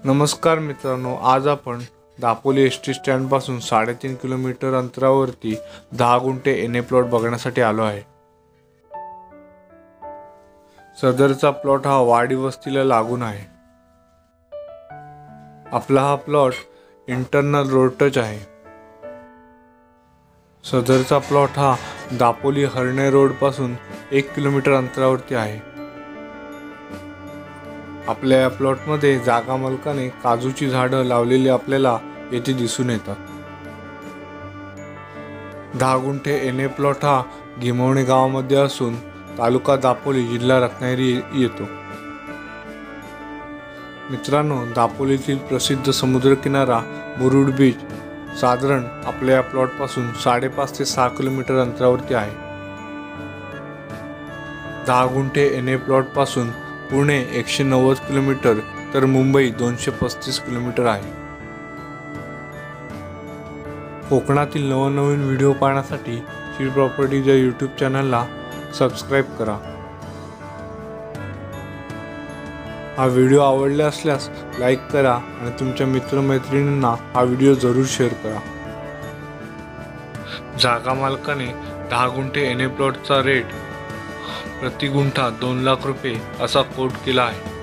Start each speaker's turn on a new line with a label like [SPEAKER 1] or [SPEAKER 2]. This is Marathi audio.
[SPEAKER 1] नमस्कार मित्रांनो, आज आपण दापोली एसटी स्टँड पासून 3.5 किलोमीटर अंतरावरती 10 गुंठे एनए प्लॉट बघण्यासाठी आलो आहे। सदरचा प्लॉट हा वाडी वस्तीला लागून आहे। आपला हा प्लॉट इंटरनल रोड टच आहे। सदरचा प्लॉट हा दापोली हरणे रोड पासून 1 किलोमीटर अंतरावरती आहे। आपल्या या प्लॉटमध्ये जागा मालकाने काजूची झाडं लावलेली आपल्याला येथे दिसून येतात। 10 गुंठे एनए प्लॉट हा गिमवणे गावामध्ये असून तालुका दापोली, जिल्हा रत्नागिरी येतो। मित्रांनो, दापोलीतील प्रसिद्ध समुद्रकिनारा मुरुड बीच साधारण आपल्या या प्लॉट पासून 5.5 ते 6 किलोमीटर अंतरावरती आहे। 10 गुंठे एनए प्लॉट पासून पुणे 190 किलोमीटर तर मुंबई 235 किलोमीटर आहे। कोकणातील नवनवीन व्हिडिओ पाहण्यासाठी श्री प्रॉपर्टीज या यूट्यूब चॅनलला सबस्क्राईब करा। हा व्हिडिओ आवडला असल्यास लाईक करा आणि तुमच्या मित्रमैत्रिणींना हा व्हिडिओ जरूर शेअर करा। जागा मालकाने 10 गुंठे एनए प्लॉटचा रेट प्रति गुंठा 2 लाख रुपये असा कोट केला आहे।